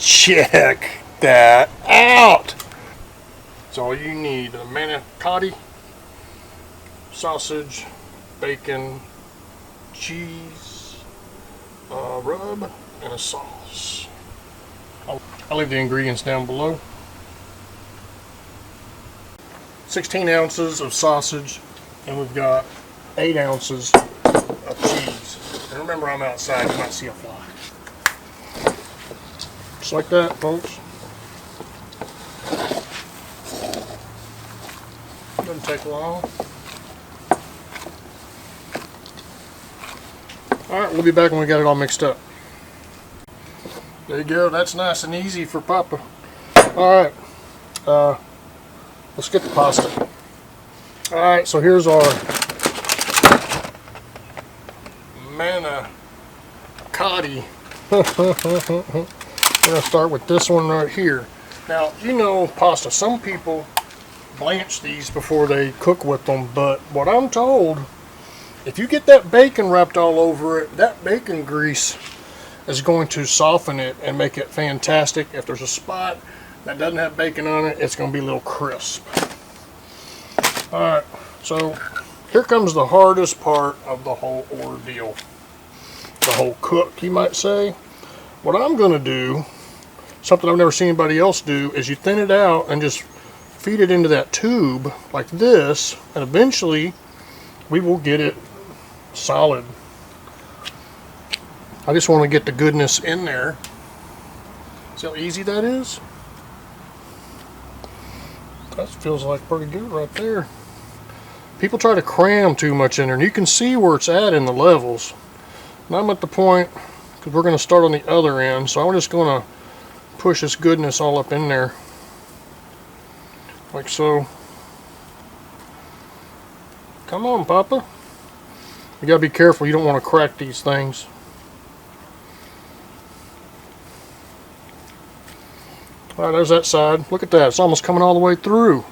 Check that out. That's all you need. A manicotti, sausage, bacon, cheese, rub, and a sauce. I'll leave the ingredients down below. 16 ounces of sausage, and we've got 8 ounces of cheese. And remember, I'm outside, you might see a fly. Just like that, folks. Doesn't take long. Alright, we'll be back when we got it all mixed up. There you go, that's nice and easy for Papa. Alright, let's get the pasta. Alright, so here's our manicotti. We're going to start with this one right here. Now, you know pasta, some people blanch these before they cook with them, but what I'm told, if you get that bacon wrapped all over it, that bacon grease is going to soften it and make it fantastic. If there's a spot that doesn't have bacon on it, it's going to be a little crisp. Alright, so here comes the hardest part of the whole ordeal. The whole cook, you might say. What I'm going to do, something I've never seen anybody else do, is you thin it out and just feed it into that tube like this, and eventually we will get it solid. I just want to get the goodness in there. See how easy that is? That feels like pretty good right there. People try to cram too much in there, and you can see where it's at in the levels. And I'm at the point, because we're going to start on the other end, so I'm just going to push this goodness all up in there. Like so. Come on, Papa. You got to be careful, you don't want to crack these things. Alright, there's that side. Look at that, it's almost coming all the way through.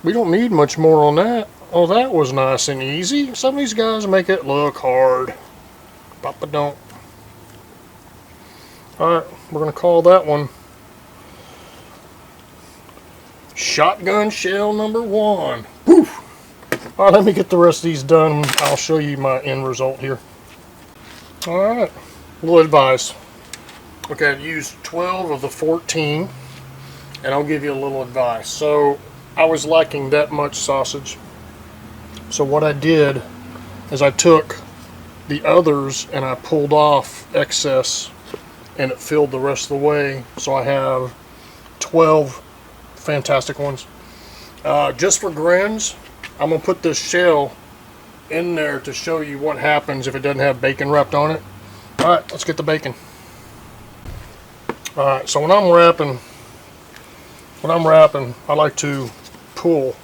We don't need much more on that. Oh, that was nice and easy. Some of these guys make it look hard. Papa don't. Alright, we're going to call that one Shotgun Shell number 1. Woof! Alright, let me get the rest of these done. I'll show you my end result here. Alright, a little advice. Okay, I've used 12 of the 14, and I'll give you a little advice. So, I was liking that much sausage. So what I did is I took the others and I pulled off excess, and it filled the rest of the way. So I have 12 fantastic ones. Just for grins, I'm going to put this shell in there to show you what happens if it doesn't have bacon wrapped on it. Alright, let's get the bacon. Alright, so when I'm wrapping, I like to pull.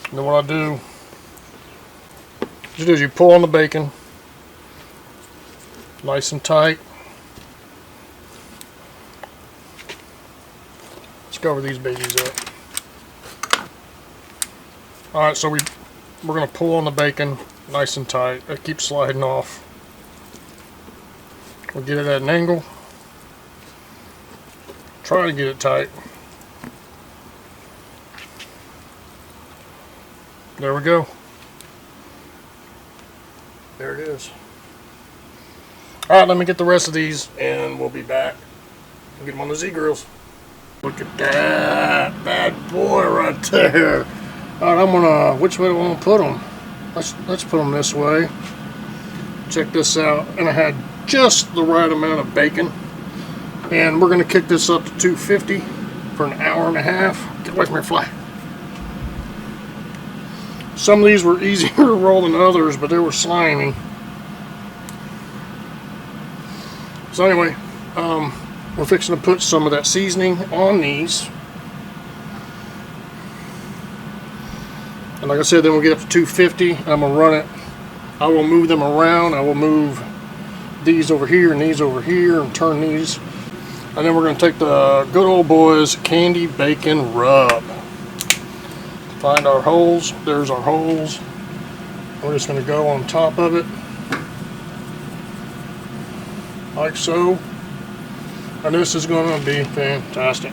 And then what I do is you pull on the bacon nice and tight. Let's cover these babies up. Alright, so we're going to pull on the bacon nice and tight. It keeps sliding off. We'll get it at an angle. Try to get it tight. There we go. There it is. Alright, let me get the rest of these and we'll be back. We'll get them on the Z-grills. Look at that bad boy right there. Alright, which way do I want to put them? Let's put them this way. Check this out. And I had just the right amount of bacon. And we're going to kick this up to 250 for an hour and a half. Get away from your fly. Some of these were easier to roll than others, but they were slimy. So anyway, we're fixing to put some of that seasoning on these. And like I said, then we'll get up to 250. I'm going to run it. I will move them around. I will move these over here and these over here and turn these. And then we're going to take the good old boys candy bacon rub. Find our holes. There's our holes. We're just going to go on top of it. like so. And this is going to be fantastic.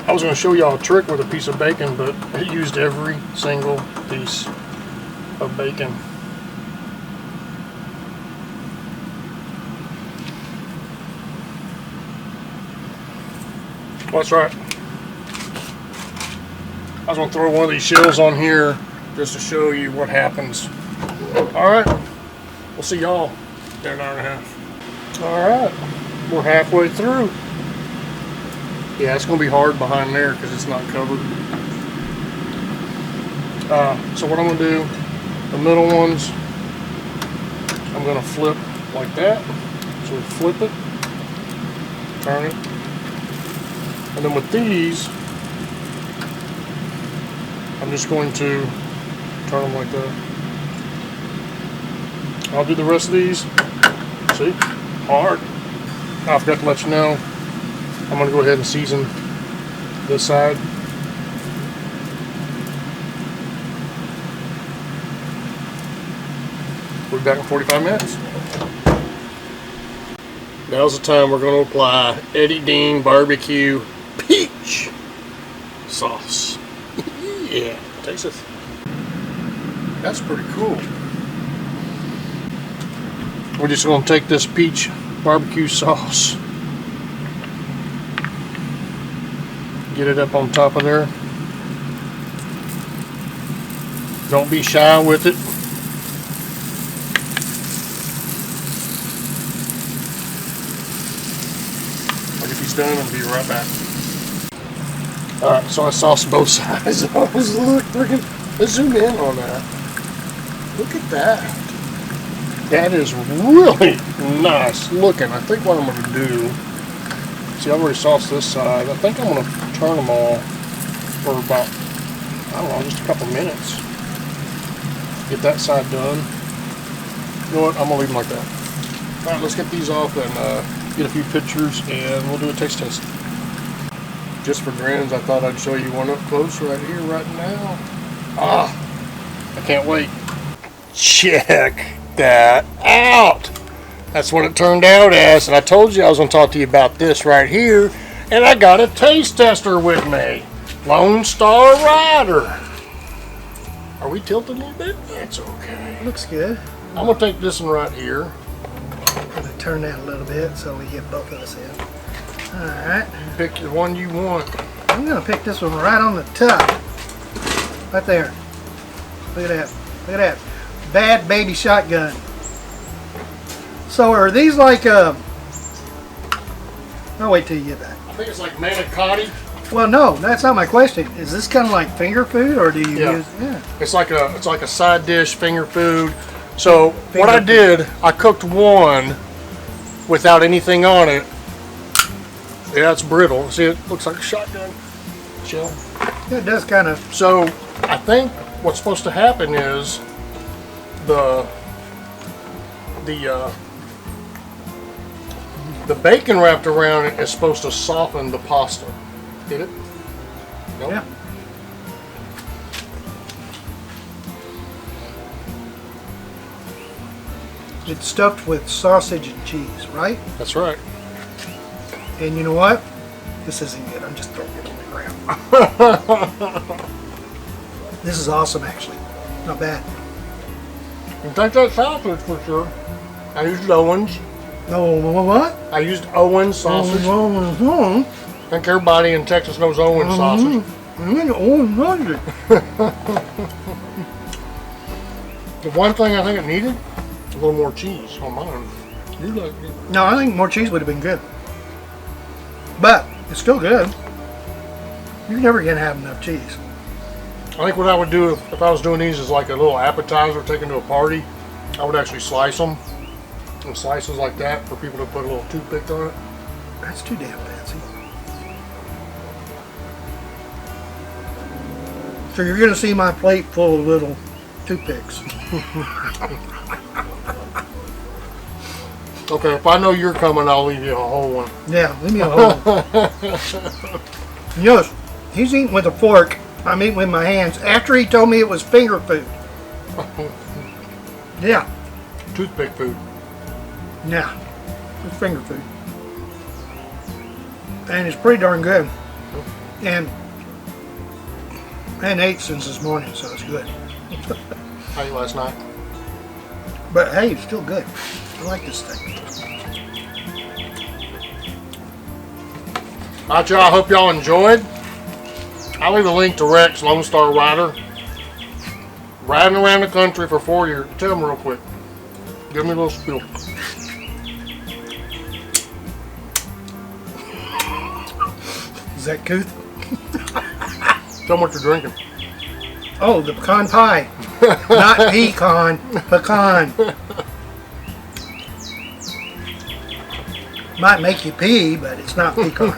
I was going to show y'all a trick with a piece of bacon, but it used every single piece of bacon. Well, that's right. I was going to throw one of these shells on here just to show you what happens. Alright, we'll see y'all in an hour and a half. Alright, we're halfway through. Yeah, it's going to be hard behind there because it's not covered. So what I'm going to do, the middle ones, I'm going to flip like that. So we flip it, turn it, and then with these, I'm just going to turn them like that. I'll do the rest of these. See? Hard. I forgot to let you know, I'm going to go ahead and season this side. We'll be back in 45 minutes. Now's the time we're going to apply Eddie Dean BBQ Peach Sauce. Yeah, taste this. That's pretty cool. We're just going to take this peach barbecue sauce, get it up on top of there. Don't be shy with it. I'll get these done and be right back. Alright, so I sauced both sides. Look, let's zoom in on that. Look at that. That is really nice looking. I think what I'm going to do, see, I've already sauced this side. I think I'm going to turn them all for about, I don't know, just a couple minutes. Get that side done. You know what? I'm going to leave them like that. Alright, let's get these off and get a few pictures and we'll do a taste test. Just for grins, I thought I'd show you one up close right here, right now. Ah, I can't wait. Check that out. That's what it turned out as, and I told you I was going to talk to you about this right here, and I got a taste tester with me. Lone Star Rider. Are we tilted a little bit? That's okay. Looks good. I'm going to take this one right here. I'm going to turn that a little bit so we get both of us in. Alright. Pick the one you want. I'm going to pick this one right on the top. Right there. Look at that. Look at that. Bad baby shotgun. So are these like I'll wait till you get that. I think it's like Manicotti. Well, no, that's not my question. Is this kind of like finger food, or do you use? Yeah. It's like a side dish, finger food. So what I did, I cooked one without anything on it. Yeah, it's brittle. See, it looks like a shotgun shell. It does kind of. So I think what's supposed to happen is the bacon wrapped around it is supposed to soften the pasta. Did it? Nope. Yeah. It's stuffed with sausage and cheese, right? That's right. And you know what? This isn't good. I'm just throwing it on the ground. This is awesome, actually. Not bad. You think that's sausage for sure. I used Owens. No, what? I used Owens sausage. Oh, I think everybody in Texas knows Owens sausage. The one thing I think it needed, a little more cheese on mine. You like it? No, I think more cheese would have been good. But it's still good. You're never gonna have enough cheese. I think what I would do if I was doing these is like a little appetizer taken to a party. I would actually slice them in slices like that for people to put a little toothpick on it. That's too damn fancy. So you're gonna see my plate full of little toothpicks. Okay, if I know you're coming, I'll leave you a whole one. Yeah, leave me a whole one. Yes, he's eating with a fork. I'm eating with my hands after he told me it was finger food. Yeah. toothpick food. Yeah, it's finger food. And it's pretty darn good. And I hadn't ate since this morning, so it's good. I ate last night. But hey, it's still good. I like this thing. Alright, y'all, I hope y'all enjoyed. I'll leave a link to Rex, Lone Star Rider. Riding around the country for 4 years. Tell them real quick. Give me a little spiel. Is that Couth? Tell them what you're drinking. Oh, the pecan pie. Not pecan, pecan. Might make you pee, but it's not pecan.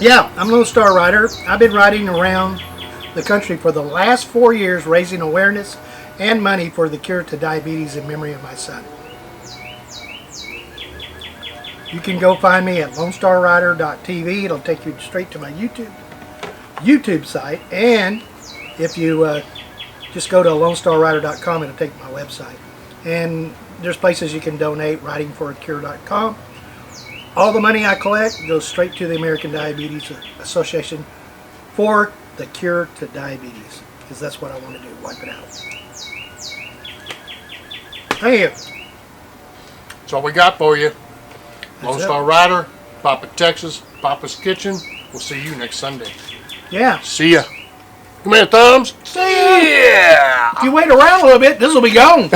Yeah, I'm Lone Star Rider. I've been riding around the country for the last 4 years, raising awareness and money for the cure to diabetes in memory of my son. You can go find me at lonestarrider.tv. It'll take you straight to my YouTube site, and if you just go to lonestarrider.com, it'll take you to my website. And there's places you can donate, ridingforacure.com. All the money I collect goes straight to the American Diabetes Association for the cure to diabetes, because that's what I want to do, wipe it out. Thank you. That's all we got for you. Lone That's Star it. Rider, Papa Texas, Papa's Kitchen. We'll see you next Sunday. Yeah. See ya. Come here, thumbs. See ya. Yeah. If you wait around a little bit, this will be gone.